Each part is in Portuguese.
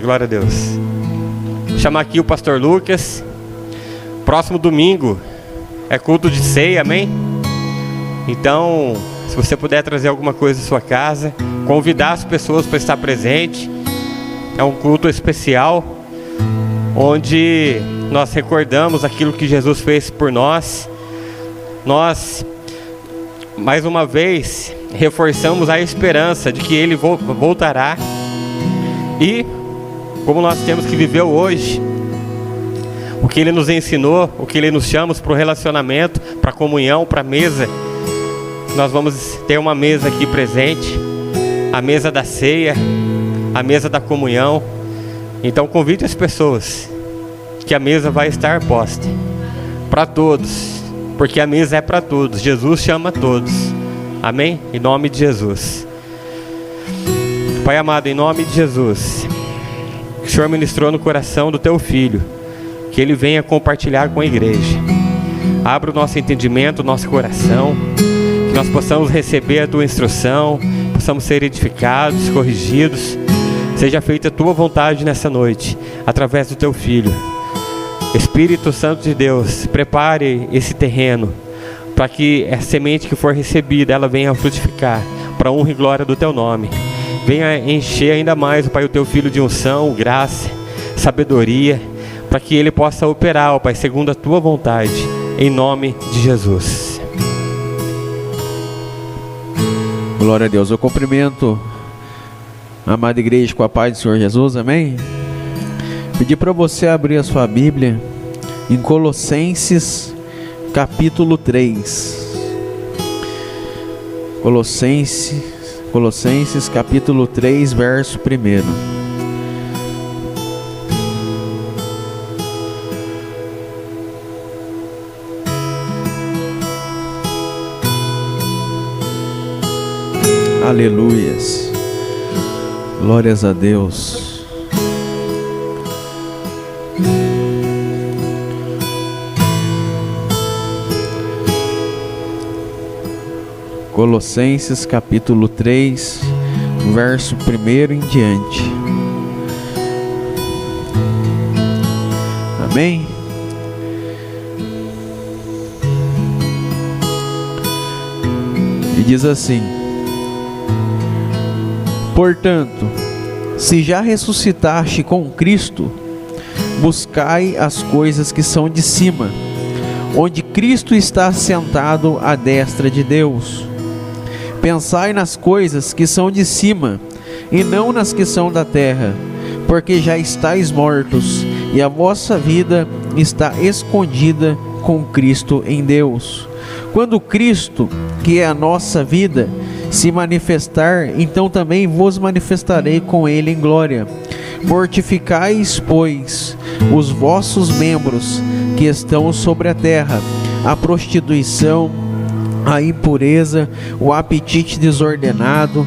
Glória a Deus. Vou chamar aqui o pastor Lucas. Próximo domingo é culto de ceia, amém? Então, se você puder trazer alguma coisa da sua casa, convidar as pessoas para estar presente. É um culto especial, onde nós recordamos aquilo que Jesus fez por nós. Nós, mais uma vez, reforçamos a esperança de que Ele voltará. E como nós temos que viver hoje, o que Ele nos ensinou, o que Ele nos chama para o relacionamento, para a comunhão, para a mesa. Nós vamos ter uma mesa aqui presente, a mesa da ceia, a mesa da comunhão. Então convide as pessoas, que a mesa vai estar posta para todos, porque a mesa é para todos. Jesus chama todos, amém? Em nome de Jesus. Pai amado, em nome de Jesus, que o Senhor ministrou no coração do Teu Filho, que Ele venha compartilhar com a igreja. Abra o nosso entendimento, o nosso coração, que nós possamos receber a Tua instrução, possamos ser edificados, corrigidos. Seja feita a Tua vontade nessa noite, através do Teu Filho. Espírito Santo de Deus, prepare esse terreno, para que a semente que for recebida, ela venha a frutificar, para a honra e glória do Teu nome. Venha encher ainda mais, Pai, o Teu Filho de unção, graça, sabedoria, para que Ele possa operar, Pai, segundo a Tua vontade, em nome de Jesus. Glória a Deus. Eu cumprimento a amada igreja com a paz do Senhor Jesus, amém? Pedir para você abrir a sua Bíblia em Colossenses capítulo 3. Colossenses capítulo 3, verso 1. Aleluias. Glórias a Deus. Colossenses capítulo 3, verso 1 em diante. Amém? E diz assim: portanto, se já ressuscitaste com Cristo, buscai as coisas que são de cima, onde Cristo está sentado à destra de Deus. Pensai nas coisas que são de cima, e não nas que são da terra, porque já estáis mortos, e a vossa vida está escondida com Cristo em Deus. Quando Cristo, que é a nossa vida, se manifestar, então também vos manifestarei com Ele em glória. Mortificais, pois, os vossos membros que estão sobre a terra, a prostituição, a impureza, o apetite desordenado,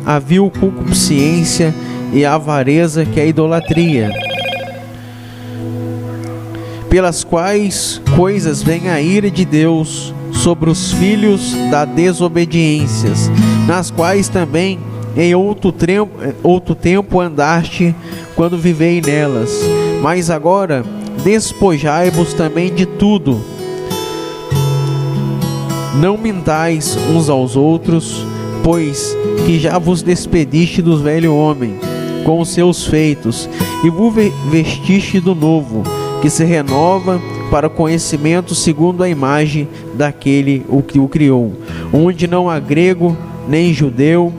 a vil concupiscência e a avareza, que é a idolatria, pelas quais coisas vem a ira de Deus sobre os filhos da desobediência, nas quais também em outro tempo andaste quando vivei nelas. Mas agora despojai-vos também de tudo. Não mintais uns aos outros, pois que já vos despediste do velho homem com os seus feitos, e vos vestiste do novo, que se renova para o conhecimento segundo a imagem daquele que o criou, onde não há grego nem judeu,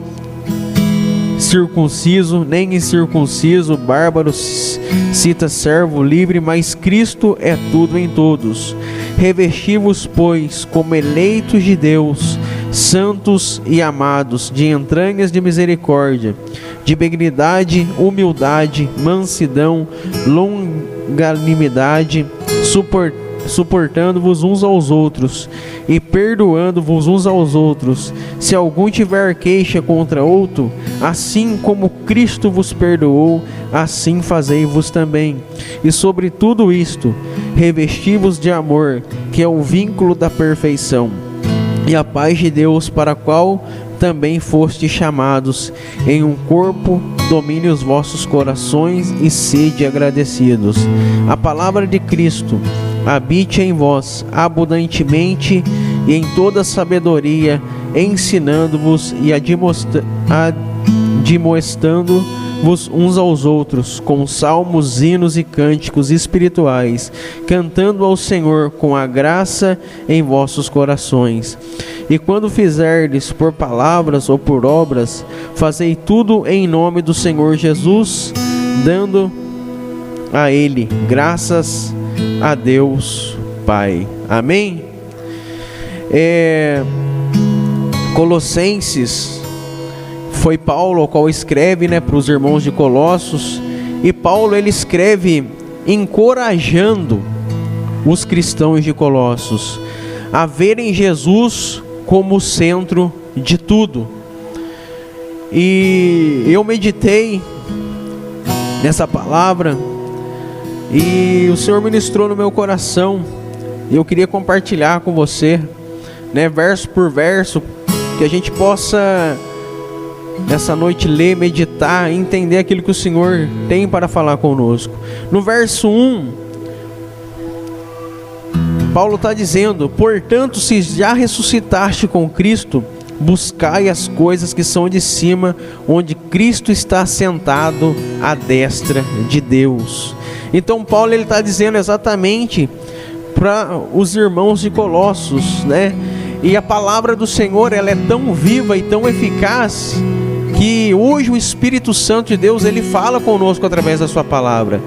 circunciso nem incircunciso, bárbaro, cita, servo, livre, mas Cristo é tudo em todos. Revesti-vos, pois, como eleitos de Deus, santos e amados, de entranhas de misericórdia, de benignidade, humildade, mansidão, longanimidade, suportando-vos uns aos outros e perdoando-vos uns aos outros. Se algum tiver queixa contra outro, assim como Cristo vos perdoou, assim fazei-vos também. E sobre tudo isto, revesti-vos de amor, que é o vínculo da perfeição. E a paz de Deus, para a qual também fostes chamados em um corpo, domine os vossos corações e sede agradecidos. A palavra de Cristo habite em vós abundantemente e em toda sabedoria, ensinando-vos e admoestando-vos uns aos outros, com salmos, hinos e cânticos espirituais, cantando ao Senhor com a graça em vossos corações. E quando fizerdes por palavras ou por obras, fazei tudo em nome do Senhor Jesus, dando a Ele graças a Deus Pai. Amém? Colossenses, foi Paulo o qual escreve, para os irmãos de Colossos, e Paulo ele escreve encorajando os cristãos de Colossos a verem Jesus como o centro de tudo. E eu meditei nessa palavra e o Senhor ministrou no meu coração, e eu queria compartilhar com você, verso por verso, que a gente possa nessa noite ler, meditar, entender aquilo que o Senhor tem para falar conosco. No verso 1, Paulo está dizendo: portanto, se já ressuscitaste com Cristo, buscai as coisas que são de cima, onde Cristo está sentado à destra de Deus. Então Paulo ele está dizendo exatamente para os irmãos de Colossos, E a palavra do Senhor ela é tão viva e tão eficaz que hoje o Espírito Santo de Deus ele fala conosco através da sua palavra,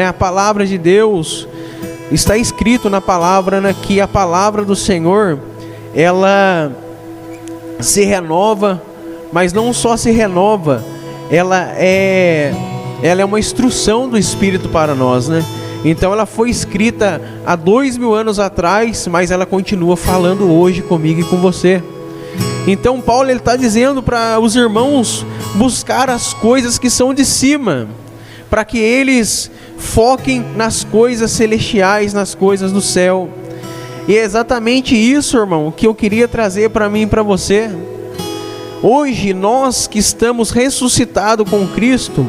A palavra de Deus está escrito na palavra, que a palavra do Senhor ela se renova, mas não só se renova, ela é uma instrução do Espírito para nós, Então ela foi escrita há 2000 anos atrás, mas ela continua falando hoje comigo e com você. Então Paulo ele está dizendo para os irmãos buscar as coisas que são de cima, para que eles foquem nas coisas celestiais, nas coisas do céu. E é exatamente isso, irmão, que eu queria trazer para mim e para você. Hoje nós que estamos ressuscitados com Cristo,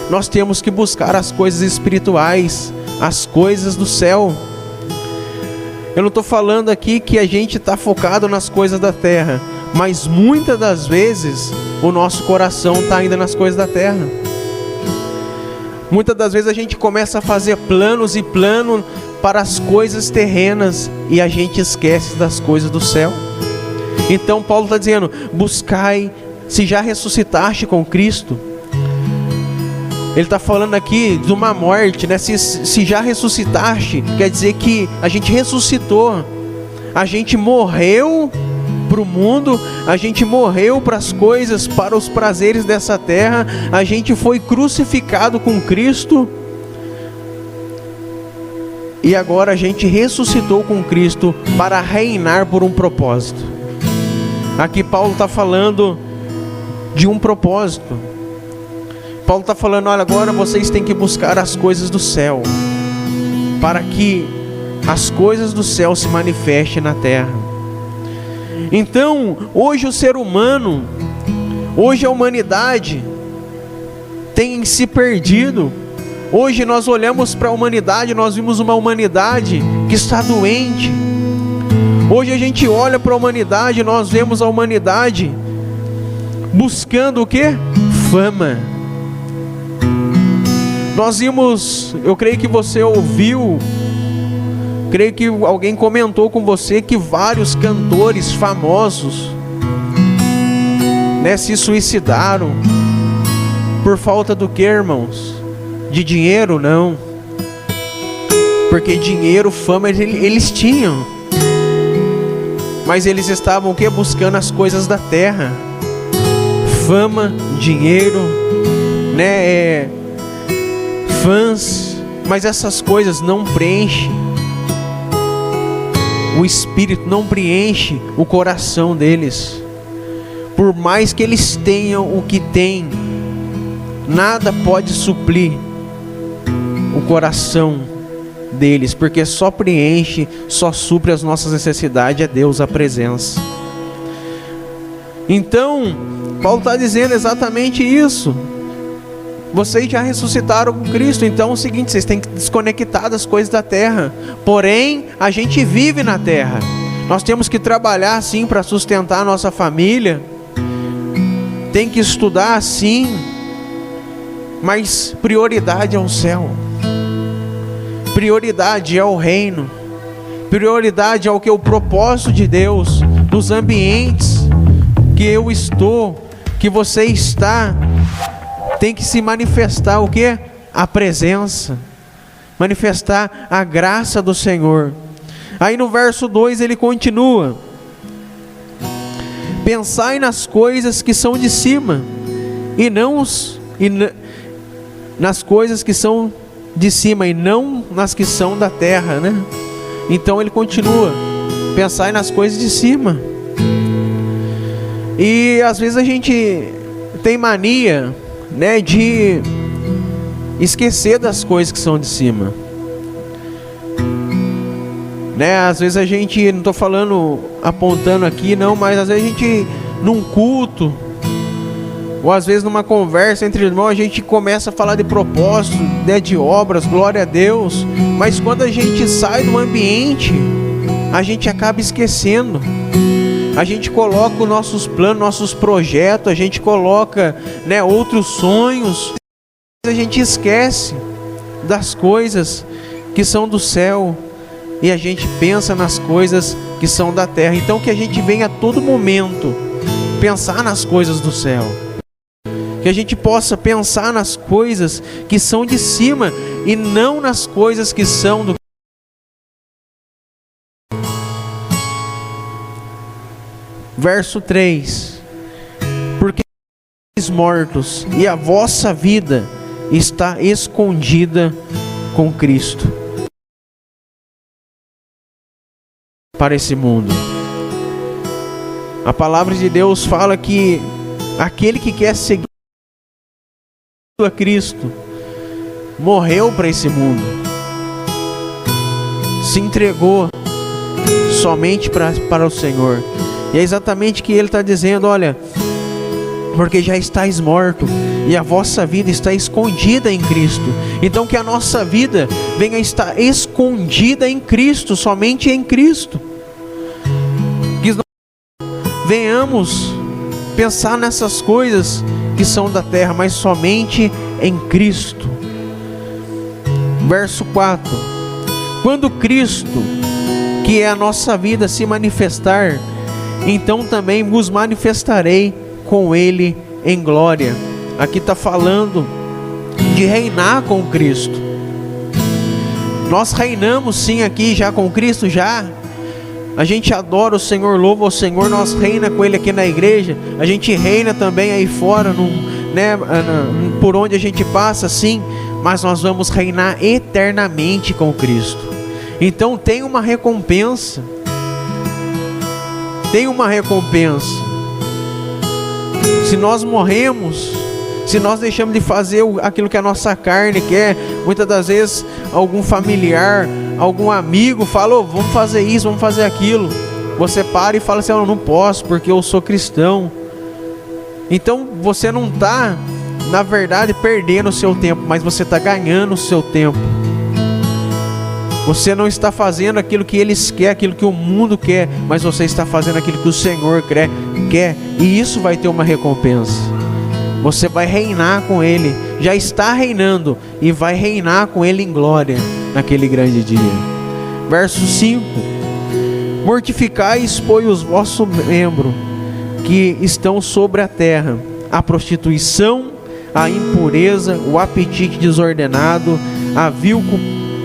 nós temos que buscar as coisas espirituais, as coisas do céu. Eu não estou falando aqui que a gente está focado nas coisas da terra, mas muitas das vezes o nosso coração está ainda nas coisas da terra. Muitas das vezes a gente começa a fazer planos e planos para as coisas terrenas e a gente esquece das coisas do céu. Então Paulo está dizendo: buscai, se já ressuscitaste com Cristo. Ele está falando aqui de uma morte, se já ressuscitaste, quer dizer que a gente ressuscitou. A gente morreu para o mundo, a gente morreu para as coisas, para os prazeres dessa terra. A gente foi crucificado com Cristo. E agora a gente ressuscitou com Cristo para reinar por um propósito. Aqui Paulo está falando de um propósito. Paulo está falando: olha, agora vocês têm que buscar as coisas do céu, para que as coisas do céu se manifestem na terra. Então, hoje o ser humano, hoje a humanidade tem se perdido. Hoje nós olhamos para a humanidade, nós vimos uma humanidade que está doente. Hoje a gente olha para a humanidade, nós vemos a humanidade buscando o quê? Fama. Nós vimos, eu creio que você ouviu, creio que alguém comentou com você que vários cantores famosos, se suicidaram por falta do que, irmãos? De dinheiro? Não. Porque dinheiro, fama, eles tinham. Mas eles estavam o quê? Buscando as coisas da terra. Fama, dinheiro, fãs, mas essas coisas não preenchem o espírito, não preenche o coração deles. Por mais que eles tenham o que têm, nada pode suprir o coração deles, porque só preenche, só supre as nossas necessidades é Deus, a presença. Então, Paulo está dizendo exatamente isso. Vocês já ressuscitaram com Cristo, então é o seguinte, vocês têm que desconectar das coisas da terra. Porém, a gente vive na terra. Nós temos que trabalhar sim para sustentar a nossa família. Tem que estudar sim. Mas prioridade é o céu. Prioridade é o reino. Prioridade é o que? O propósito de Deus. Nos ambientes que eu estou, que você está, tem que se manifestar o que? A presença, manifestar a graça do Senhor. Aí no verso 2 ele continua: pensai nas coisas que são de cima, e não nas coisas que são de cima, e não nas que são da terra, né? Então ele continua: pensai nas coisas de cima. E às vezes a gente tem mania, né, de esquecer das coisas que são de cima, né? Às vezes a gente, não estou falando apontando aqui não, mas às vezes a gente num culto, ou às vezes numa conversa entre irmãos, a gente começa a falar de propósito, né, de obras, glória a Deus, mas quando a gente sai do ambiente, a gente acaba esquecendo. A gente coloca os nossos planos, nossos projetos, a gente coloca, né, outros sonhos. A gente esquece das coisas que são do céu e a gente pensa nas coisas que são da terra. Então que a gente venha a todo momento pensar nas coisas do céu. Que a gente possa pensar nas coisas que são de cima e não nas coisas que são do Verso 3: porque sois mortos e a vossa vida está escondida com Cristo para esse mundo. A palavra de Deus fala que aquele que quer seguir a Cristo morreu para esse mundo, se entregou somente para o Senhor. E é exatamente o que ele está dizendo: olha, porque já estáis morto e a vossa vida está escondida em Cristo. Então que a nossa vida venha a estar escondida em Cristo, somente em Cristo. Que nós venhamos pensar nessas coisas que são da terra, mas somente em Cristo. Verso 4: quando Cristo, que é a nossa vida, se manifestar, então também vos manifestarei com Ele em glória. Aqui está falando de reinar com Cristo. Nós reinamos sim aqui já com Cristo, já. A gente adora o Senhor, louva o Senhor, nós reina com Ele aqui na igreja. A gente reina também aí fora, né, por onde a gente passa, sim. Mas nós vamos reinar eternamente com Cristo. Então tem uma recompensa. Tem uma recompensa. Se nós morremos, se nós deixamos de fazer aquilo que a nossa carne quer, muitas das vezes algum familiar, algum amigo fala: oh, vamos fazer isso, vamos fazer aquilo. Você para e fala assim: eu não posso porque eu sou cristão. Então você não está, na verdade, perdendo o seu tempo, mas você está ganhando o seu tempo. Você não está fazendo aquilo que eles querem, aquilo que o mundo quer, mas você está fazendo aquilo que o Senhor quer, e isso vai ter uma recompensa. Você vai reinar com Ele, já está reinando, e vai reinar com Ele em glória, naquele grande dia. Verso 5: mortificai, pois, os vossos membros que estão sobre a terra, a prostituição, a impureza, o apetite desordenado, a vil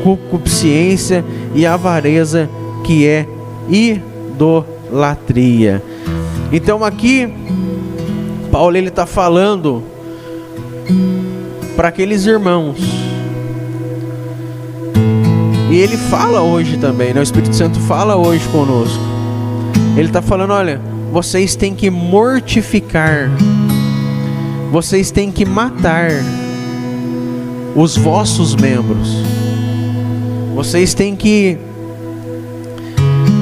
concupiscência e a avareza, que é idolatria. Então aqui Paulo ele está falando para aqueles irmãos, e ele fala hoje também, né? O Espírito Santo fala hoje conosco. Ele está falando: olha, vocês têm que mortificar, vocês têm que matar os vossos membros.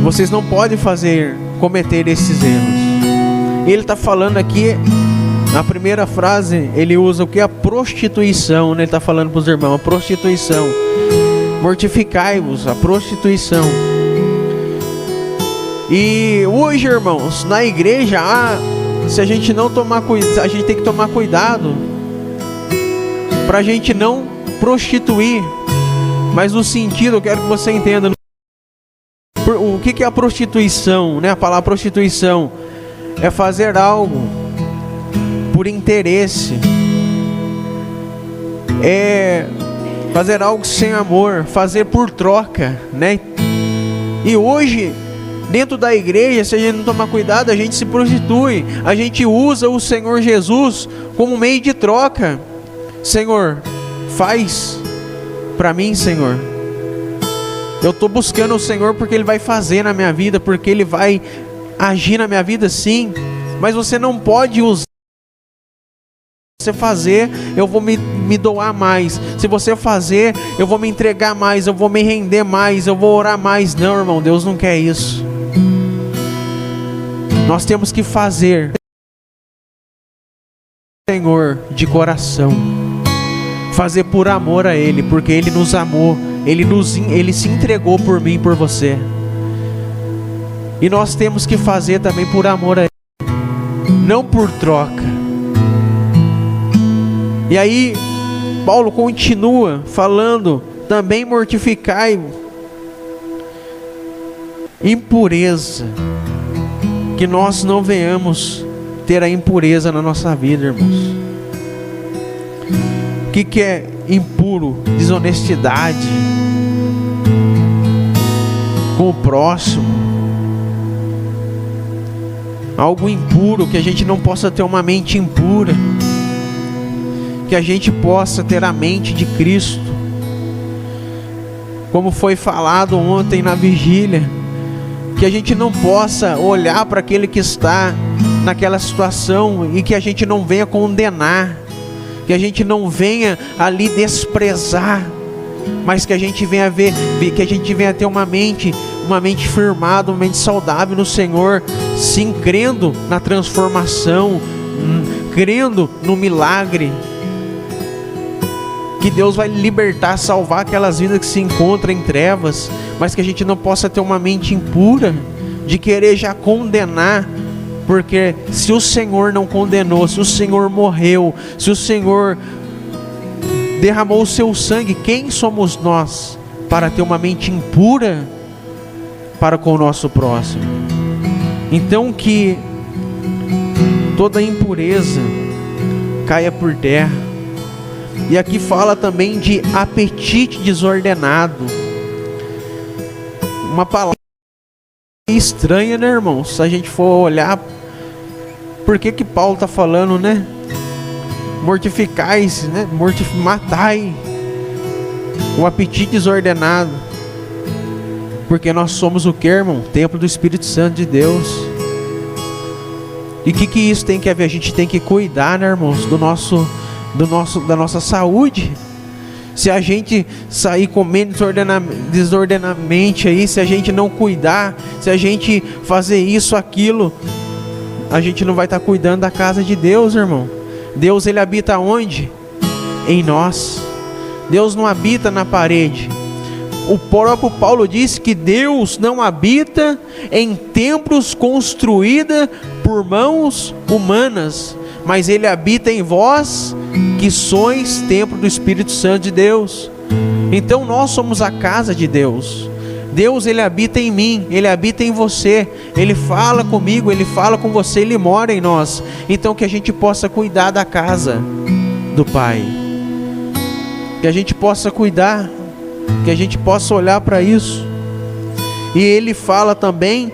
Vocês não podem cometer esses erros. Ele está falando aqui, na primeira frase, ele usa o que? A prostituição, né? Ele está falando para os irmãos, a prostituição. Mortificai-vos, a prostituição. E hoje, irmãos, na igreja, se a gente não tomar cuidado, a gente tem que tomar cuidado para a gente não prostituir. Mas no sentido, eu quero que você entenda, o que é a prostituição, né? A palavra prostituição é fazer algo por interesse, é fazer algo sem amor, fazer por troca, né? E hoje, dentro da igreja, se a gente não tomar cuidado, a gente se prostitui, a gente usa o Senhor Jesus como meio de troca. Senhor, faz para mim, Senhor. Eu estou buscando o Senhor porque Ele vai fazer na minha vida, porque Ele vai agir na minha vida, sim. Mas você não pode usar. Se você fazer, eu vou me doar mais. Se você fazer, eu vou me entregar mais, eu vou me render mais, eu vou orar mais. Não, irmão, Deus não quer isso. Nós temos que fazer, Senhor, de coração. Fazer por amor a Ele, porque Ele nos amou, Ele se entregou por mim e por você. E nós temos que fazer também por amor a Ele, não por troca. E aí Paulo continua falando, também mortificai impureza, que nós não venhamos ter a impureza na nossa vida, irmãos. O que é impuro? Desonestidade com o próximo, algo impuro, que a gente não possa ter uma mente impura, que a gente possa ter a mente de Cristo, como foi falado ontem na vigília, que a gente não possa olhar para aquele que está naquela situação e que a gente não venha condenar, que a gente não venha ali desprezar, mas que a gente venha ver, que a gente venha ter uma mente firmada, uma mente saudável no Senhor, sim, crendo na transformação, crendo no milagre, que Deus vai libertar, salvar aquelas vidas que se encontram em trevas, mas que a gente não possa ter uma mente impura, de querer já condenar, porque se o Senhor não condenou, se o Senhor morreu, se o Senhor derramou o seu sangue, quem somos nós para ter uma mente impura para com o nosso próximo? Então que toda impureza caia por terra. E aqui fala também de apetite desordenado, uma palavra estranha, né, irmãos? Se a gente for olhar, por que Paulo está falando, né? Mortificai-se, né? Matai o apetite desordenado. Porque nós somos o que, irmão? Templo do Espírito Santo de Deus. E o que isso tem que ver? A gente tem que cuidar, né, irmãos? Da nossa saúde. Se a gente sair comendo desordenadamente aí, se a gente não cuidar, se a gente fazer isso, aquilo, a gente não vai estar cuidando da casa de Deus, irmão. Deus, Ele habita onde? Em nós. Deus não habita na parede. O próprio Paulo disse que Deus não habita em templos construídos por mãos humanas, mas Ele habita em vós, que sois templo do Espírito Santo de Deus. Então nós somos a casa de Deus. Deus, Ele habita em mim, Ele habita em você, Ele fala comigo, Ele fala com você, Ele mora em nós. Então que a gente possa cuidar da casa do Pai, que a gente possa cuidar, que a gente possa olhar para isso. E Ele fala também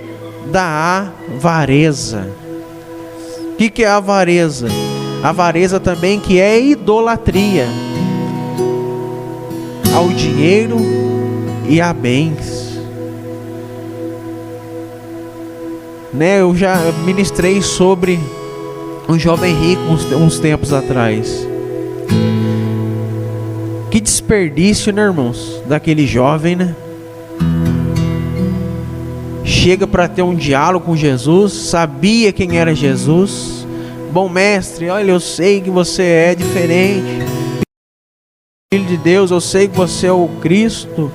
da avareza. O que é a avareza? A avareza também, que é idolatria ao dinheiro e a bens. Né, eu já ministrei sobre um jovem rico uns tempos atrás. Que desperdício, né, irmãos? Daquele jovem, né? chega para ter um diálogo com Jesus, sabia quem era Jesus. Bom mestre, olha, eu sei que você é diferente, Filho de Deus, eu sei que você é o Cristo.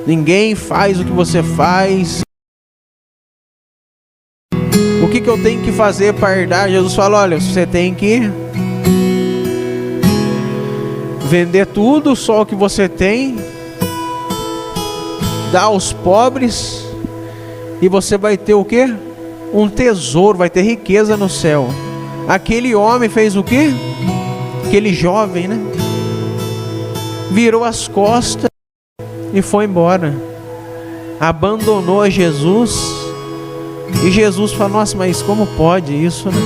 Ninguém faz o que você faz. O que eu tenho que fazer para herdar? Jesus fala, olha, você tem que vender tudo, só o que você tem, dar aos pobres, e você vai ter o quê? Um tesouro, vai ter riqueza no céu. Aquele homem fez o quê? Aquele jovem, né? Virou as costas e foi embora. Abandonou a Jesus. E Jesus falou, nossa, mas como pode isso, né?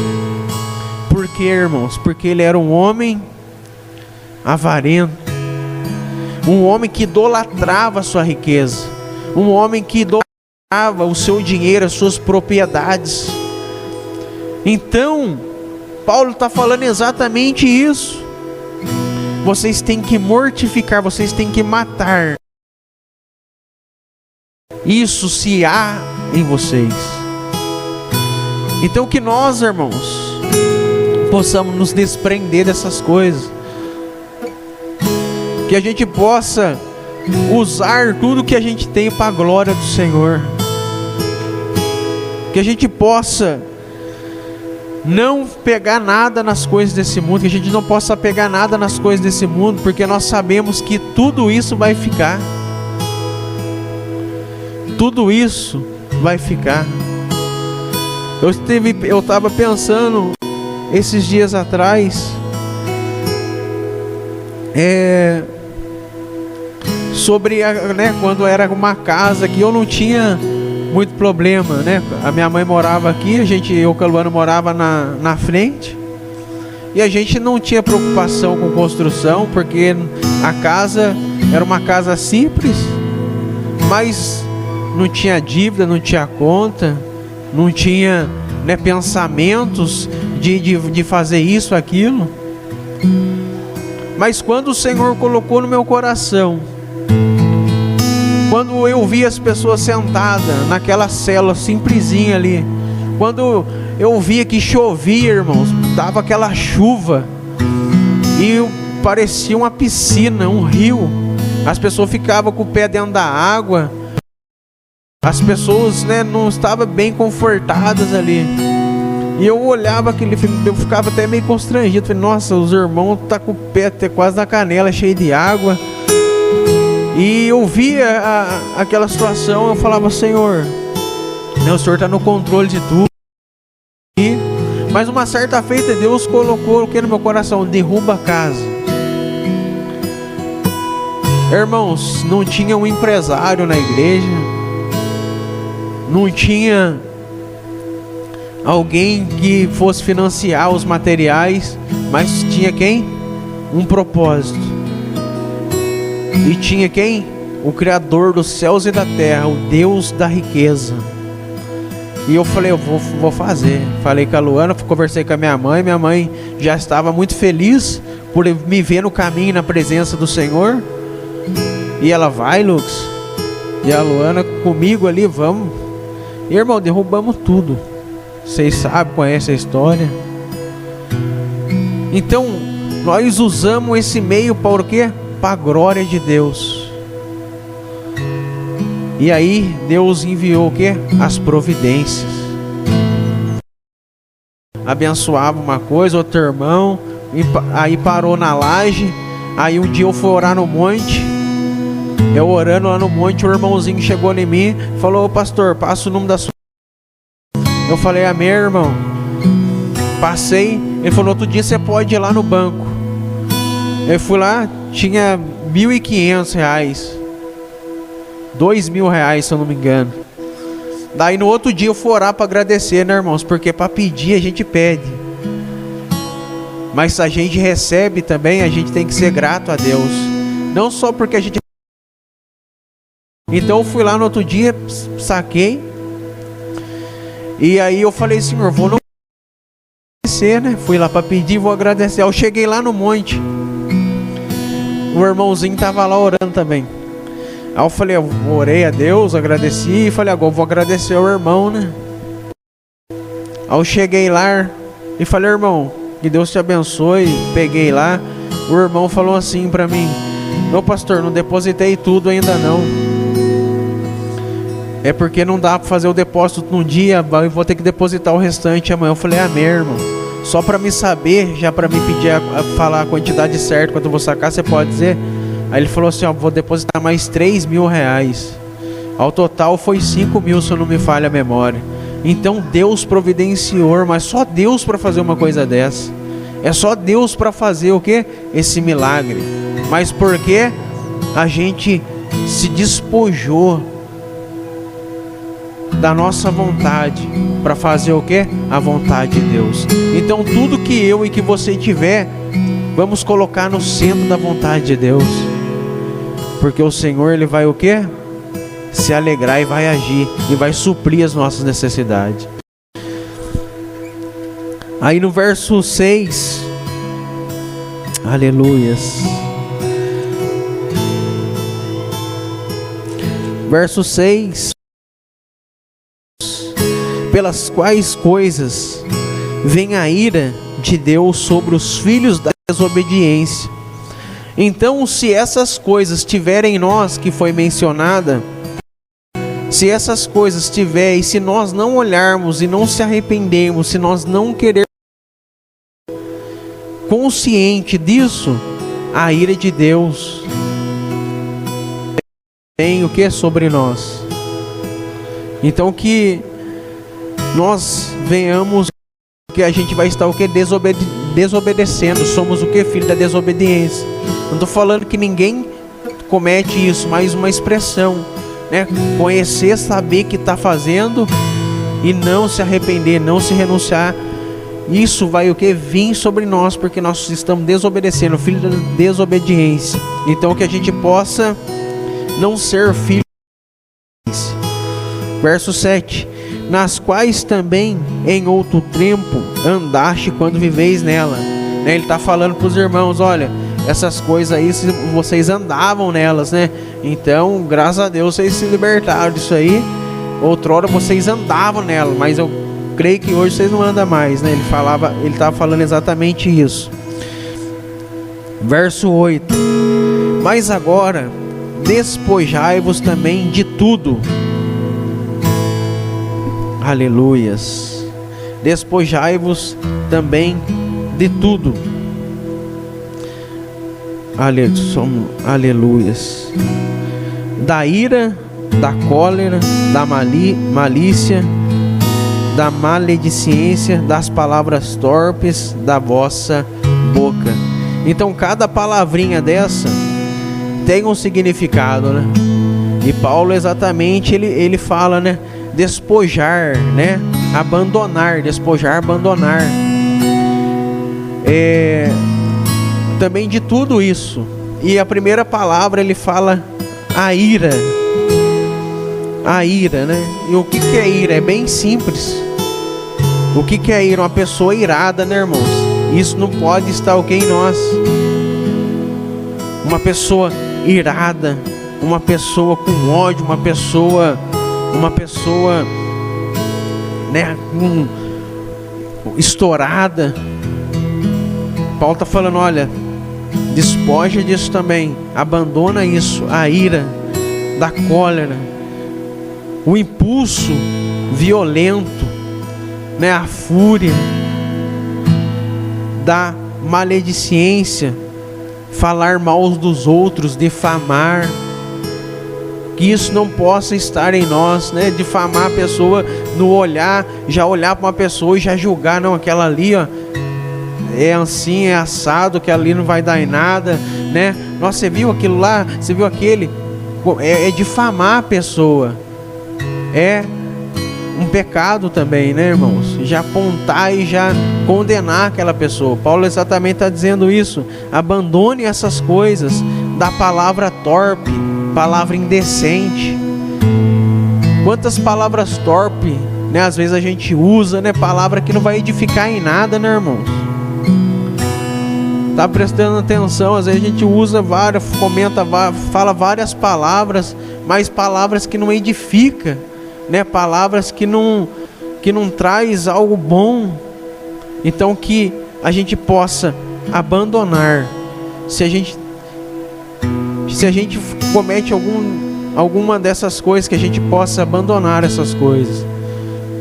Por quê, irmãos? Porque ele era um homem avarento. Um homem que idolatrava a sua riqueza. Um homem que idolatrava o seu dinheiro, as suas propriedades. Então, Paulo está falando exatamente isso. Vocês têm que mortificar, vocês têm que matar isso se há em vocês. Então que nós, irmãos, possamos nos desprender dessas coisas. Que a gente possa usar tudo que a gente tem para a glória do Senhor. Que a gente possa não pegar nada nas coisas desse mundo. Que a gente não possa pegar nada nas coisas desse mundo, porque nós sabemos que tudo isso vai ficar. Tudo isso vai ficar. Eu estava pensando esses dias atrás sobre quando era uma casa que eu não tinha muito problema, né? A minha mãe morava aqui, eu com a Luana morava na frente, e a gente não tinha preocupação com construção, porque a casa era uma casa simples, mas não tinha dívida, não tinha conta, não tinha, né, pensamentos de fazer isso, aquilo. Mas quando o Senhor colocou no meu coração, quando eu vi as pessoas sentadas naquela cela simplesinha ali, quando eu via que chovia, irmãos, dava aquela chuva e parecia uma piscina, um rio, as pessoas ficavam com o pé dentro da água, as pessoas, né, não estavam bem confortadas ali. E eu olhava aquele, eu ficava até meio constrangido. Falei, nossa, os irmãos estão com o pé até quase na canela, cheio de água. E eu via aquela situação, eu falava, Senhor, né, o Senhor está no controle de tudo. Mas uma certa feita, Deus colocou o que no meu coração? Derruba a casa. Irmãos, não tinha um empresário na igreja, não tinha alguém que fosse financiar os materiais, mas tinha quem? Um propósito. E tinha quem? O Criador dos céus e da terra, o Deus da riqueza. E eu falei, eu vou fazer. Falei com a Luana, conversei com a minha mãe já estava muito feliz por me ver no caminho, na presença do Senhor. E ela, vai, Lucas. E a Luana comigo ali, vamos. E, irmão, derrubamos tudo. Vocês sabem, conhecem a história. Então, nós usamos esse meio para o quê? Para a glória de Deus. E aí, Deus enviou o quê? As providências. Abençoava uma coisa, outro irmão. Aí parou na laje. Aí um dia eu fui orar no monte. Eu orando lá no monte, o irmãozinho chegou em mim e falou, ô pastor, passa o número da sua. Eu falei, amém, irmão. Passei. Ele falou, outro dia você pode ir lá no banco. Eu fui lá, tinha R$1.500. R$2.000, se eu não me engano. Daí no outro dia eu fui orar para agradecer, né, irmãos? Porque para pedir a gente pede. Mas se a gente recebe também, a gente tem que ser grato a Deus. Não só porque a gente... Então eu fui lá no outro dia, saquei. E aí eu falei, Senhor, vou não agradecer, né? Fui lá para pedir, vou agradecer. Eu cheguei lá no monte. O irmãozinho tava lá orando também. Aí eu falei, eu orei a Deus, agradeci e falei, agora eu vou agradecer ao irmão, né? Aí eu cheguei lá e falei, irmão, que Deus te abençoe. Peguei lá, o irmão falou assim pra mim: ô pastor, não depositei tudo ainda não. É porque não dá pra fazer o depósito num dia, eu vou ter que depositar o restante amanhã. Eu falei, amém, irmão. Só pra me saber, já pra me pedir a falar a quantidade certa quando eu vou sacar, você pode dizer? Aí ele falou assim, ó, vou depositar mais 3 mil reais. Ao total foi 5 mil, se eu não me falha a memória. Então Deus providenciou, mas só Deus para fazer uma coisa dessa. É só Deus para fazer o quê? Esse milagre. Mas porque a gente se despojou da nossa vontade para fazer o quê? A vontade de Deus. Então tudo que eu e que você tiver, vamos colocar no centro da vontade de Deus. Porque o Senhor, Ele vai o quê? Se alegrar e vai agir e vai suprir as nossas necessidades. Aí no verso 6, aleluias, verso 6, pelas quais coisas vem a ira de Deus sobre os filhos da desobediência. Então, se essas coisas tiverem em nós, que foi mencionada, se essas coisas tiverem, e se nós não olharmos e não se arrependermos, se nós não querermos consciente disso, a ira de Deus tem o que sobre nós. Então que nós venhamos, que a gente vai estar o que? Desobedecendo. Somos o que? Filho da desobediência. Não estou falando que ninguém comete isso, mas uma expressão, né? Conhecer, saber que está fazendo e não se arrepender, não se renunciar. Isso vai o que? Vir sobre nós, porque nós estamos desobedecendo, filho da desobediência. Então que a gente possa não ser filho. Verso 7: nas quais também em outro tempo andaste quando viveis nela. Ele está falando para os irmãos, olha, essas coisas aí vocês andavam nelas, né? Então, graças a Deus vocês se libertaram disso aí. Outrora vocês andavam nela, mas eu creio que hoje vocês não andam mais, né? Ele estava falando exatamente isso. Verso 8: mas agora despojai-vos também de tudo. Aleluias. Despojai-vos também de tudo. Aleluias. Da ira, da cólera, da malícia, da maledicência, das palavras torpes da vossa boca. Então cada palavrinha dessa tem um significado, né? E Paulo exatamente ele fala, né? Despojar, né? Abandonar, despojar, abandonar. Também de tudo isso. E a primeira palavra ele fala a ira. A ira, né? E o que é ira? É bem simples. O que é ira? Uma pessoa irada, né, irmãos? Isso não pode estar em nós. Uma pessoa irada, uma pessoa com ódio, uma pessoa, né, estourada. Paulo está falando, olha, despoja disso também, abandona isso, a ira, da cólera, o impulso violento, né, a fúria, da maledicência, falar mal dos outros, difamar. Que isso não possa estar em nós, né? Difamar a pessoa no olhar, já olhar para uma pessoa e já julgar, não, aquela ali, ó, é assim, é assado, que ali não vai dar em nada, né? Nossa, você viu aquilo lá? Você viu aquele? É difamar a pessoa. É um pecado também, né, irmãos? Já apontar e já condenar aquela pessoa. Paulo exatamente está dizendo isso. Abandone essas coisas da palavra torpe, palavra indecente. Quantas palavras torpe, né, às vezes a gente usa, né, palavra que não vai edificar em nada, né, irmãos? Tá prestando atenção? Às vezes a gente usa várias, fala várias palavras, mas palavras que não edifica, né? Palavras que não traz algo bom. Então que a gente possa abandonar. Se a gente comete alguma dessas coisas, que a gente possa abandonar essas coisas,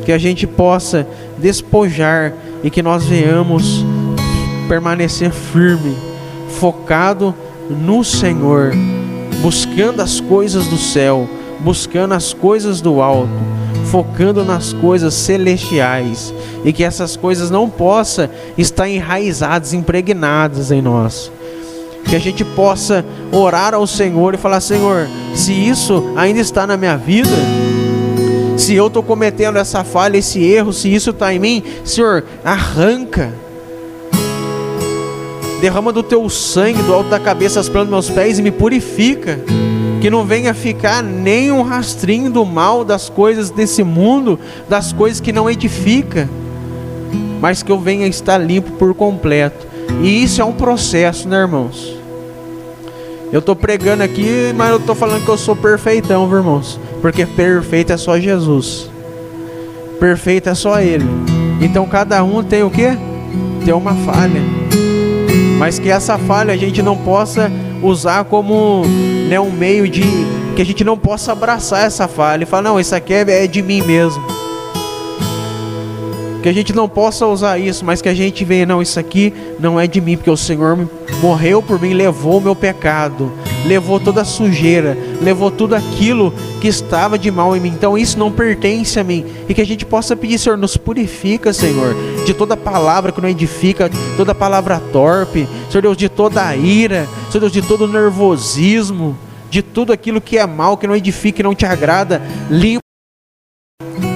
que a gente possa despojar e que nós venhamos permanecer firme, focado no Senhor, buscando as coisas do céu, buscando as coisas do alto, focando nas coisas celestiais, e que essas coisas não possam estar enraizadas, impregnadas em nós. Que a gente possa orar ao Senhor e falar: Senhor, se isso ainda está na minha vida, se eu estou cometendo essa falha, esse erro, se isso está em mim, Senhor, arranca. Derrama do teu sangue do alto da cabeça às plantas dos meus pés e me purifica. Que não venha ficar nem um rastrinho do mal, das coisas desse mundo, das coisas que não edifica, mas que eu venha estar limpo por completo. E isso é um processo, né, irmãos? Eu estou pregando aqui, mas eu estou falando que eu sou perfeitão, viu, irmãos? Porque perfeito é só Jesus, perfeito é só Ele. Então cada um tem o quê? Tem uma falha, mas que essa falha a gente não possa usar como, né, um meio de... que a gente não possa abraçar essa falha e falar: não, isso aqui é de mim mesmo. Que a gente não possa usar isso, mas que a gente venha: não, isso aqui não é de mim, porque o Senhor morreu por mim, levou o meu pecado, levou toda a sujeira, levou tudo aquilo que estava de mal em mim, então isso não pertence a mim. E que a gente possa pedir: Senhor, nos purifica, Senhor, de toda palavra que não edifica, toda palavra torpe, Senhor Deus, de toda a ira, Senhor Deus, de todo nervosismo, de tudo aquilo que é mal, que não edifica, que não te agrada, limpa.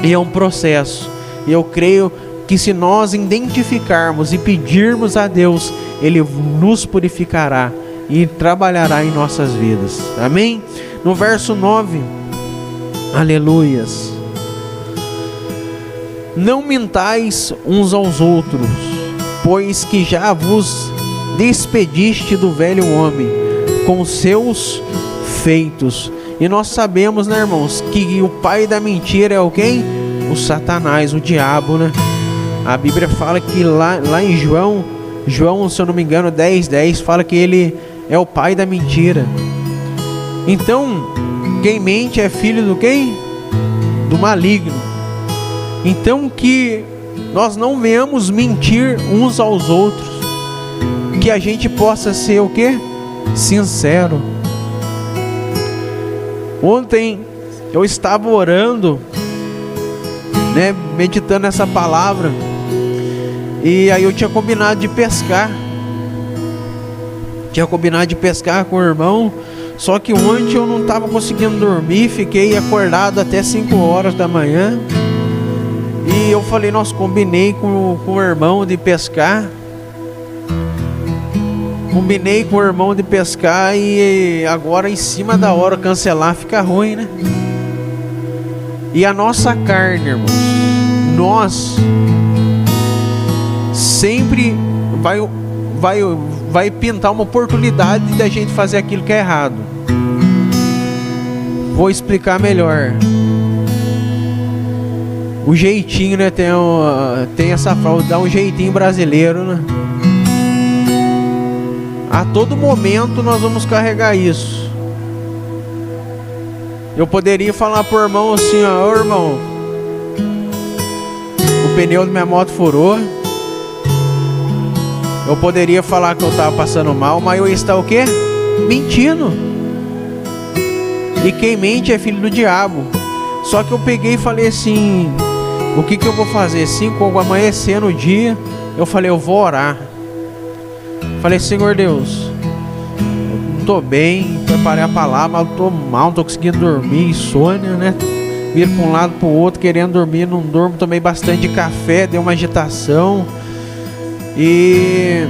E é um processo. E eu creio que se nós identificarmos e pedirmos a Deus, Ele nos purificará e trabalhará em nossas vidas. Amém? No verso 9, aleluias. Não mintais uns aos outros, pois que já vos despediste do velho homem com seus feitos. E nós sabemos, né, irmãos, que o pai da mentira é o quem? O Satanás, o diabo, né? A Bíblia fala que lá em João, se eu não me engano, 10:10, fala que ele é o pai da mentira. Então, quem mente é filho do quem? Do maligno. Então que nós não venhamos mentir uns aos outros, que a gente possa ser o quê? Sincero. Ontem eu estava orando, né, meditando essa palavra, e aí eu tinha combinado de pescar. Com o irmão. Só que ontem eu não estava conseguindo dormir, fiquei acordado até 5 horas da manhã. E eu falei: nós combinei com o irmão de pescar. E agora em cima da hora cancelar fica ruim, né? E a nossa carne, irmãos, nós sempre vai pintar uma oportunidade da gente fazer aquilo que é errado. Vou explicar melhor. O jeitinho, né? Tem essa frase: dá um jeitinho brasileiro, né? A todo momento nós vamos carregar isso. Eu poderia falar pro irmão assim: ó, irmão, o pneu da minha moto furou. Eu poderia falar que eu estava passando mal, mas eu ia estar o quê? Mentindo. E quem mente é filho do diabo. Só que eu peguei e falei assim: o que eu vou fazer? 5 amanhecendo o dia, eu falei: eu vou orar. Falei: Senhor Deus, não estou bem, preparei a palavra, mas eu estou mal, não estou conseguindo dormir, insônia, né? Viro para um lado para o outro, querendo dormir, não durmo, tomei bastante café, deu uma agitação. E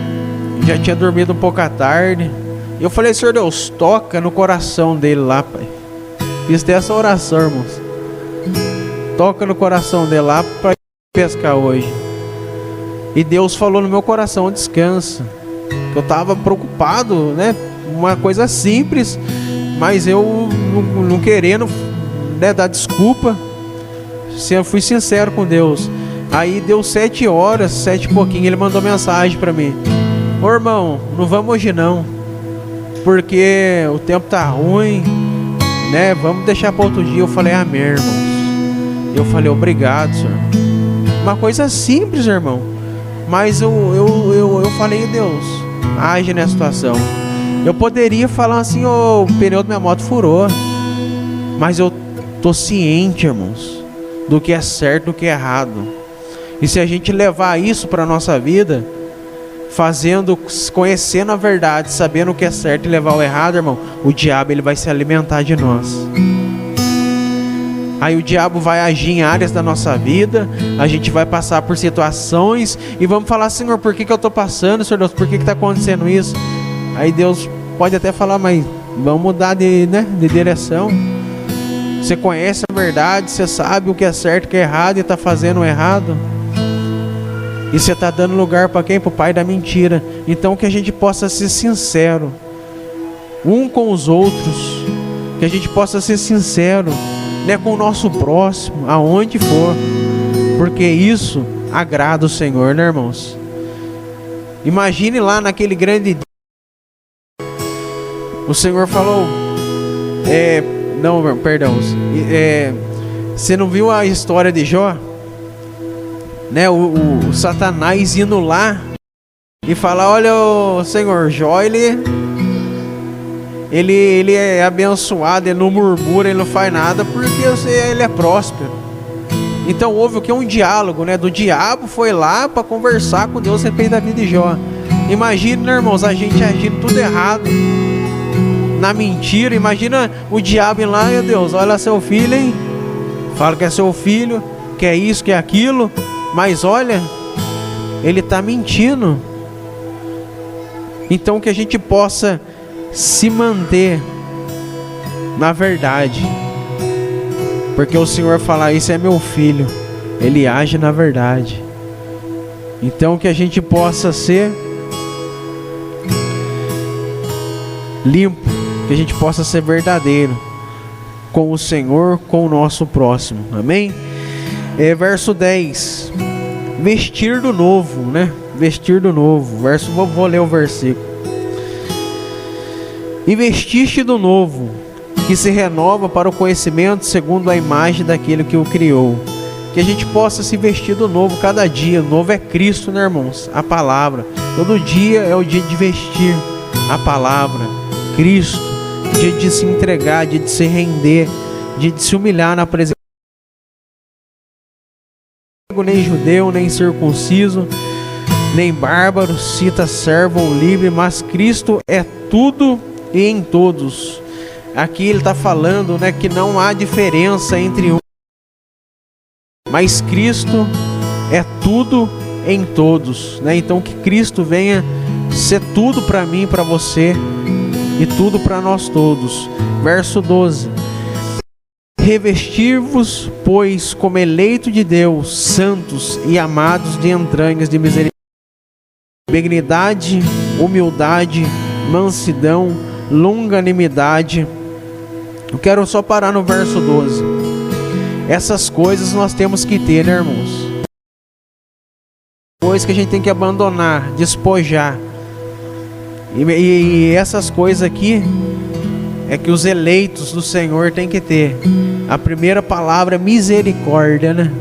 já tinha dormido um pouco à tarde. E eu falei: Senhor Deus, toca no coração dele lá, Pai. Fiz até essa oração, irmãos. Toca no coração dele lá para pescar hoje. E Deus falou no meu coração: descansa. Eu estava preocupado, né? Uma coisa simples, mas eu não querendo, né, dar desculpa. Eu fui sincero com Deus. Aí deu 7 horas, 7 e pouquinho, ele mandou mensagem para mim: ô irmão, não vamos hoje não, porque o tempo tá ruim, né? Vamos deixar para outro dia. Eu falei: amém, irmãos. Eu falei: obrigado, senhor. Uma coisa simples, irmão, mas eu falei: Deus, age nessa situação. Eu poderia falar assim: o pneu da minha moto furou, mas eu tô ciente, irmãos, do que é certo, do que é errado. E se a gente levar isso para a nossa vida, conhecendo a verdade, sabendo o que é certo e levar o errado, irmão, o diabo ele vai se alimentar de nós. Aí o diabo vai agir em áreas da nossa vida, a gente vai passar por situações e vamos falar: Senhor, por que eu estou passando, Senhor Deus, por que está acontecendo isso? Aí Deus pode até falar: mas vamos mudar de direção. Você conhece a verdade, você sabe o que é certo e o que é errado e está fazendo o errado. E você está dando lugar para quem? Para o pai da mentira. Então que a gente possa ser sincero um com os outros, que a gente possa ser sincero, né, com o nosso próximo, aonde for, porque isso agrada o Senhor, né, irmãos? Imagine lá naquele grande dia, o Senhor falou, não, perdão, você não viu a história de Jó? Né, o Satanás indo lá e falar: olha, o Senhor, Jó, ele é abençoado, ele não murmura, ele não faz nada, porque ele é próspero. Então houve o que? Um diálogo, né? Do diabo foi lá para conversar com Deus a respeito da vida de Jó. Imagina, né, irmãos, a gente agindo tudo errado, na mentira. Imagina o diabo ir lá: meu Deus, olha seu filho, hein? Fala que é seu filho, que é isso, que é aquilo, mas olha, ele está mentindo. Então que a gente possa se manter na verdade, porque o Senhor fala: isso é meu filho, ele age na verdade. Então que a gente possa ser limpo, que a gente possa ser verdadeiro com o Senhor, com o nosso próximo. Amém? Verso 10, vestir do novo, né? Vestir do novo. Vou ler o versículo. E vestiste do novo, que se renova para o conhecimento segundo a imagem daquele que o criou. Que a gente possa se vestir do novo cada dia. O novo é Cristo, né, irmãos? A palavra. Todo dia é o dia de vestir a palavra, Cristo. Dia de se entregar, dia de se render, dia de se humilhar na presença. Nem judeu, nem circunciso, nem bárbaro, cita servo ou livre, mas Cristo é tudo e em todos. Aqui ele está falando, né, que não há diferença entre um, mas Cristo é tudo em todos, né? Então que Cristo venha ser tudo para mim, para você e tudo para nós todos. Verso 12. Revestir-vos, pois, como eleito de Deus, santos e amados de entranhas de misericórdia, benignidade, humildade, mansidão, longanimidade. Eu quero só parar no verso 12. Essas coisas nós temos que ter, né, irmãos? Coisas que a gente tem que abandonar, despojar. E essas coisas aqui é que os eleitos do Senhor têm que ter. A primeira palavra é misericórdia, né?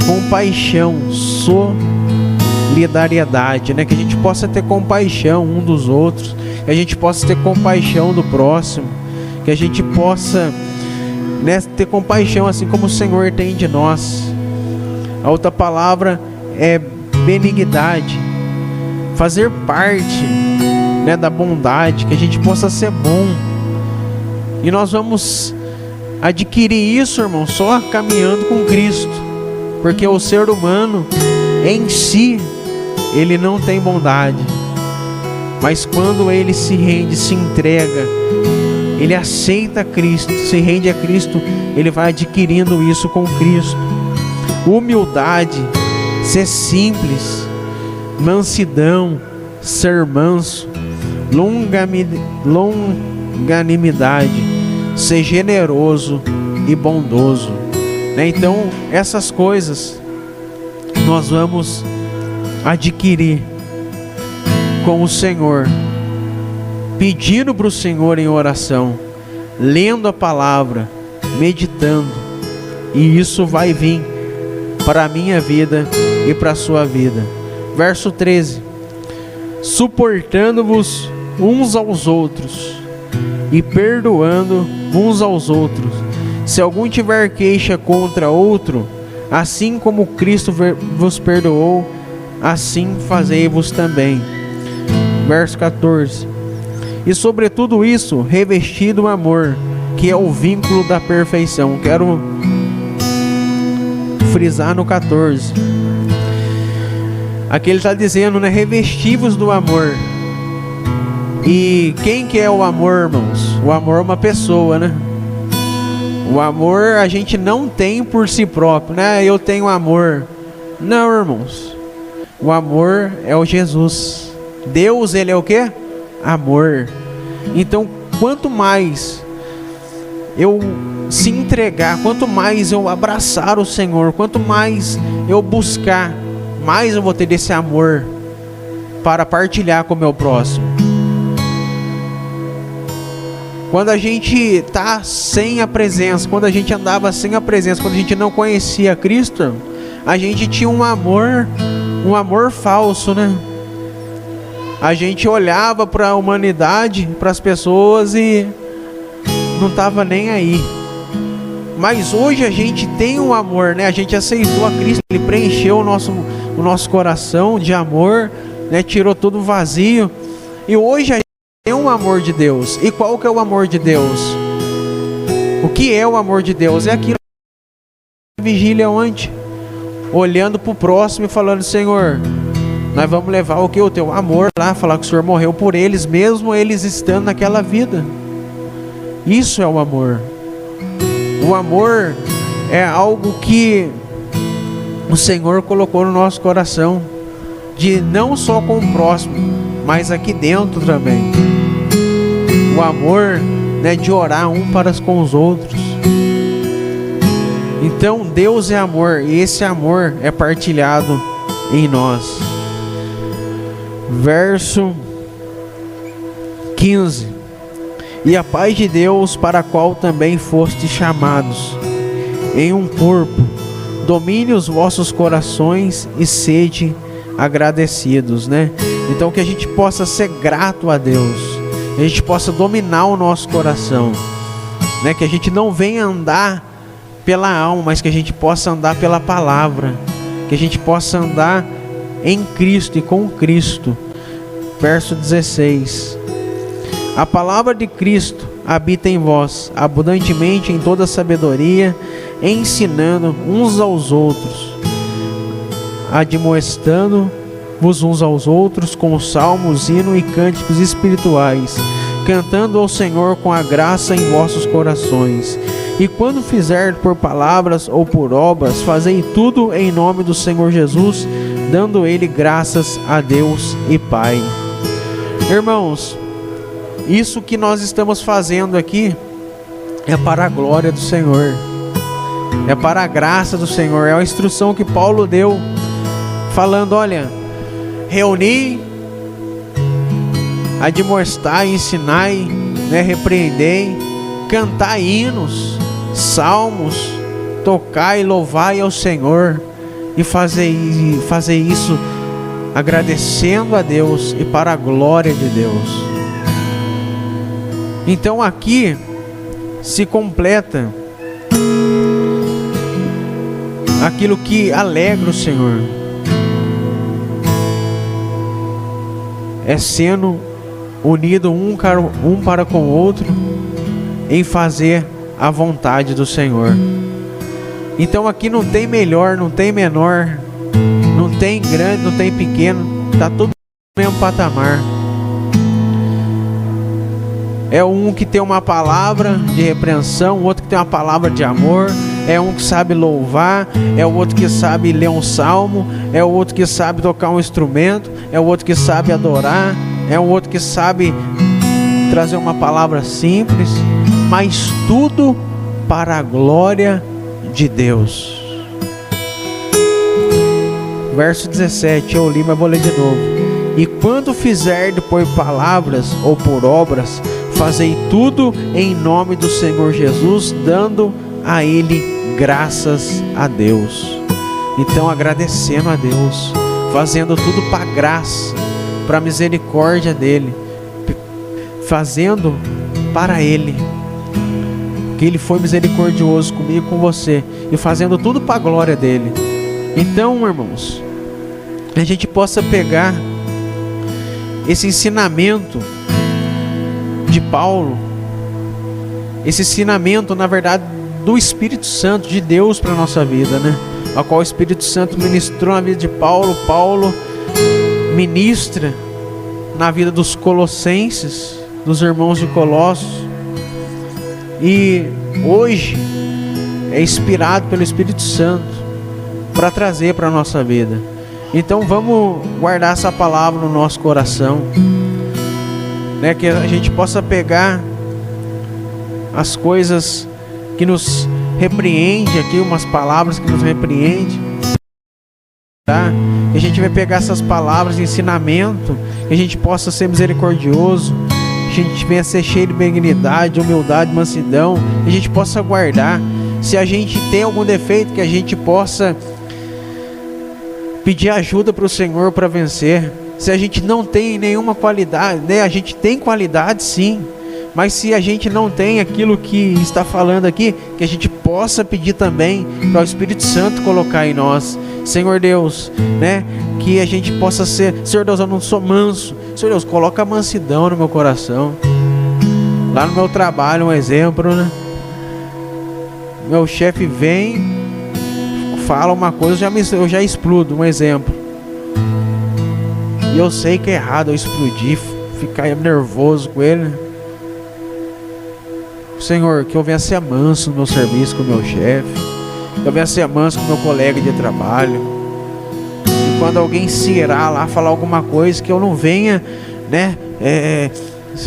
Compaixão, solidariedade, né? Que a gente possa ter compaixão um dos outros, que a gente possa ter compaixão do próximo, que a gente possa, né, ter compaixão assim como o Senhor tem de nós. A outra palavra é benignidade, fazer parte, né, da bondade, que a gente possa ser bom. E nós vamos adquirir isso, irmão, só caminhando com Cristo, porque o ser humano em si, ele não tem bondade, mas quando ele se rende, se entrega, ele aceita Cristo, se rende a Cristo, ele vai adquirindo isso com Cristo. Humildade, ser simples, mansidão, ser manso, longanimidade, ser generoso e bondoso, né? Então essas coisas nós vamos adquirir com o Senhor, pedindo para o Senhor em oração, lendo a palavra, meditando, e isso vai vir para a minha vida e para a sua vida. Verso 13: suportando-vos uns aos outros e perdoando uns aos outros, se algum tiver queixa contra outro, assim como Cristo vos perdoou, assim fazei-vos também. Verso 14: e sobre tudo isso, revestido o amor, que é o vínculo da perfeição. Quero frisar no 14. Aqui ele está dizendo, né? Revestivos do amor. E quem que é o amor, irmãos? O amor é uma pessoa, né? O amor a gente não tem por si próprio, né? Eu tenho amor. Não, irmãos. O amor é o Jesus. Deus, ele é o quê? Amor. Então, quanto mais eu se entregar, quanto mais eu abraçar o Senhor, quanto mais eu buscar, mais eu vou ter desse amor para partilhar com o meu próximo. Quando a gente está sem a presença, quando a gente andava sem a presença, quando a gente não conhecia Cristo, a gente tinha um amor falso, né? A gente olhava para a humanidade, para as pessoas e não estava nem aí. Mas hoje a gente tem um amor, né? A gente aceitou a Cristo, Ele preencheu o nosso coração de amor, né? Tirou todo o vazio. E hoje a gente tem um amor de Deus. E qual que é o amor de Deus? O que é o amor de Deus? É aquilo que a vigília ontem, olhando para o próximo e falando: Senhor, nós vamos levar o que? O teu amor lá, falar que o Senhor morreu por eles, mesmo eles estando naquela vida. Isso é o amor. O amor é algo que o Senhor colocou no nosso coração, de não só com o próximo, mas aqui dentro também. O amor, né, de orar um para com os outros. Então Deus é amor, e esse amor é partilhado em nós. Verso 15: e a paz de Deus, para a qual também fostes chamados em um corpo, domine os vossos corações e sede agradecidos, né? Então que a gente possa ser grato a Deus, a gente possa dominar o nosso coração, né? Que a gente não venha andar pela alma, mas que a gente possa andar pela palavra, que a gente possa andar em Cristo e com Cristo. Verso 16: a palavra de Cristo habita em vós, abundantemente em toda sabedoria, ensinando uns aos outros, admoestando-vos uns aos outros com salmos, hinos e cânticos espirituais, cantando ao Senhor com a graça em vossos corações. E quando fizer por palavras ou por obras, fazei tudo em nome do Senhor Jesus, dando Ele graças a Deus e Pai. Irmãos, isso que nós estamos fazendo aqui é para a glória do Senhor, é para a graça do Senhor. É a instrução que Paulo deu, falando: olha, reuni, admoestai, ensinai, né, repreendei, cantai hinos, salmos, tocai, louvai ao Senhor, e fazer isso agradecendo a Deus e para a glória de Deus. Então aqui se completa aquilo que alegra o Senhor, é sendo unido um para com o outro em fazer a vontade do Senhor. Então aqui não tem melhor, não tem menor, não tem grande, não tem pequeno, está tudo no mesmo patamar. É um que tem uma palavra de repreensão, o outro que tem uma palavra de amor, é um que sabe louvar, é o outro que sabe ler um salmo, é o outro que sabe tocar um instrumento, é o outro que sabe adorar, é o outro que sabe trazer uma palavra simples, mas tudo para a glória de Deus. Verso 17, eu li, mas vou ler de novo. E quando fizerdes por palavras ou por obras, fazei tudo em nome do Senhor Jesus, dando a Ele graças a Deus. Então, agradecendo a Deus, fazendo tudo para a graça, para a misericórdia dEle, fazendo para Ele, que Ele foi misericordioso comigo e com você, e fazendo tudo para a glória dEle. Então, irmãos, a gente possa pegar esse ensinamento de Paulo, esse ensinamento, na verdade, do Espírito Santo de Deus para a nossa vida, né? A qual o Espírito Santo ministrou na vida de Paulo. Paulo ministra na vida dos colossenses, dos irmãos de Colossos, e hoje é inspirado pelo Espírito Santo para trazer para a nossa vida. Então vamos guardar essa palavra no nosso coração, né? Que a gente possa pegar as coisas que nos repreende aqui, umas palavras que nos repreende, tá? Que a gente vai pegar essas palavras de ensinamento, que a gente possa ser misericordioso, que a gente venha ser cheio de benignidade, humildade, mansidão, que a gente possa guardar. Se a gente tem algum defeito, que a gente possa pedir ajuda para o Senhor para vencer. Se a gente não tem nenhuma qualidade, né? A gente tem qualidade sim, mas se a gente não tem aquilo que está falando aqui, que a gente possa pedir também para o Espírito Santo colocar em nós. Senhor Deus, né? Que a gente possa ser, Senhor Deus, eu não sou manso. Senhor Deus, coloca a mansidão no meu coração. Lá no meu trabalho, um exemplo, né? Meu chefe vem, fala uma coisa, eu já explodo, um exemplo. E eu sei que é errado eu explodir, ficar nervoso com ele. Senhor, que eu venha ser manso no meu serviço com o meu chefe, que eu venha ser manso com o meu colega de trabalho. E quando alguém se irá lá falar alguma coisa, que eu não venha, né,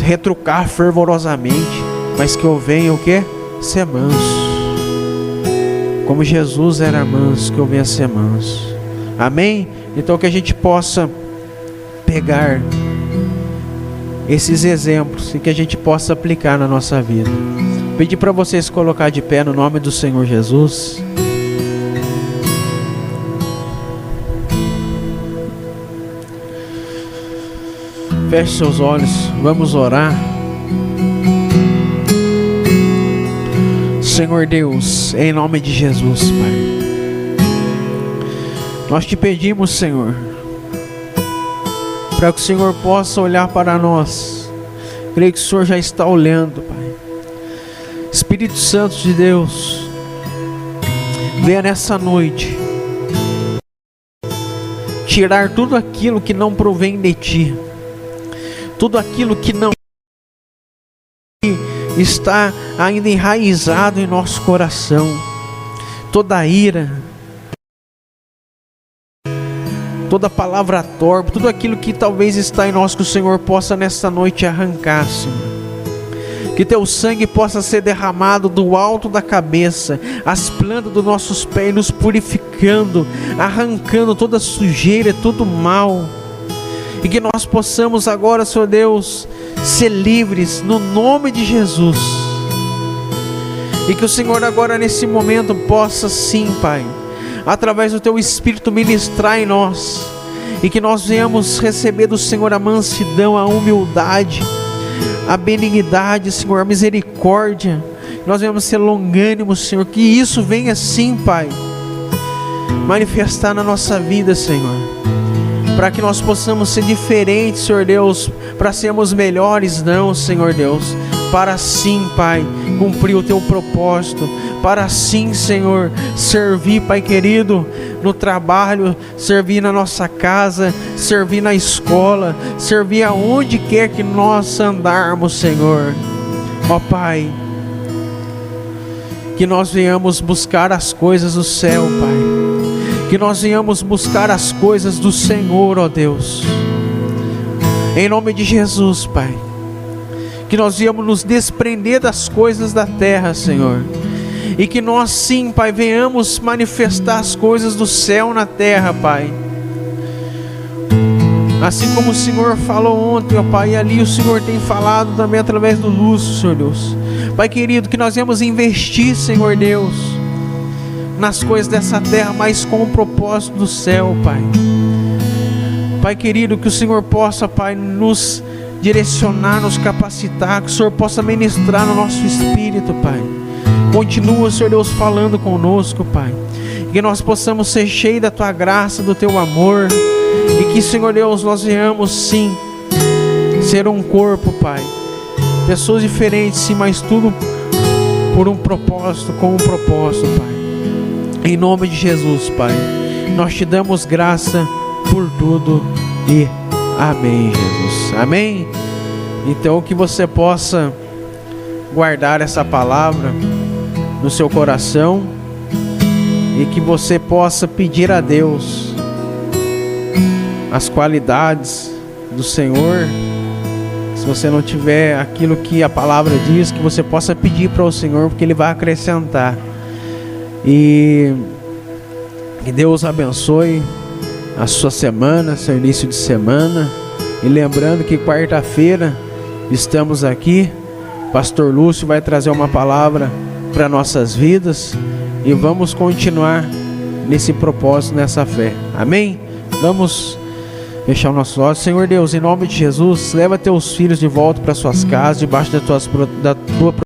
retrucar fervorosamente, mas que eu venha o quê? Ser manso. Como Jesus era manso, que eu venha ser manso. Amém? Então que a gente possa pegar esses exemplos e que a gente possa aplicar na nossa vida. Pedir para vocês colocar de pé no nome do Senhor Jesus. Feche seus olhos, vamos orar. Senhor Deus, em nome de Jesus, Pai, nós te pedimos, Senhor, para que o Senhor possa olhar para nós. Creio que o Senhor já está olhando, Pai. Espírito Santo de Deus, venha nessa noite tirar tudo aquilo que não provém de Ti, tudo aquilo que não está ainda enraizado em nosso coração, toda a ira, toda palavra torpe, tudo aquilo que talvez está em nós, que o Senhor possa nesta noite arrancar, Senhor. Que Teu sangue possa ser derramado do alto da cabeça, as plantas dos nossos pés, nos purificando, arrancando toda sujeira, todo mal. E que nós possamos agora, Senhor Deus, ser livres no nome de Jesus. E que o Senhor agora nesse momento possa sim, Pai, através do Teu Espírito ministrar em nós. E que nós venhamos receber do Senhor a mansidão, a humildade, a benignidade, Senhor, a misericórdia. Nós venhamos ser longânimos, Senhor. Que isso venha sim, Pai, manifestar na nossa vida, Senhor, para que nós possamos ser diferentes, Senhor Deus, para sermos melhores, não, Senhor Deus, para sim, Pai, cumprir o Teu propósito, para sim, Senhor, servir, Pai querido, no trabalho, servir na nossa casa, servir na escola, servir aonde quer que nós andarmos, Senhor. Ó Pai, que nós venhamos buscar as coisas do céu, Pai. Que nós venhamos buscar as coisas do Senhor, ó Deus. Em nome de Jesus, Pai. Que nós venhamos nos desprender das coisas da terra, Senhor. E que nós sim, Pai, venhamos manifestar as coisas do céu na terra, Pai. Assim como o Senhor falou ontem, ó Pai, e ali o Senhor tem falado também através do Lúcio, Senhor Deus. Pai querido, que nós venhamos investir, Senhor Deus, nas coisas dessa terra, mas com o propósito do céu, Pai. Pai querido, que o Senhor possa, Pai, nos direcionar, nos capacitar, que o Senhor possa ministrar no nosso espírito, Pai. Continua, Senhor Deus, falando conosco, Pai. Que nós possamos ser cheios da Tua graça, do Teu amor. E que, Senhor Deus, nós venhamos sim ser um corpo, Pai. Pessoas diferentes, sim, mas tudo por um propósito, com um propósito, Pai. Em nome de Jesus, Pai, nós Te damos graça por tudo e amém, Jesus. Amém? Então que você possa guardar essa palavra no seu coração e que você possa pedir a Deus as qualidades do Senhor. Se você não tiver aquilo que a palavra diz, que você possa pedir para o Senhor, porque Ele vai acrescentar. E que Deus abençoe a sua semana, seu início de semana. E lembrando que quarta-feira estamos aqui. Pastor Lúcio vai trazer uma palavra para nossas vidas. E vamos continuar nesse propósito, nessa fé. Amém? Vamos fechar os nossos olhos. Senhor Deus, em nome de Jesus, leva teus filhos de volta para suas casas, debaixo da tua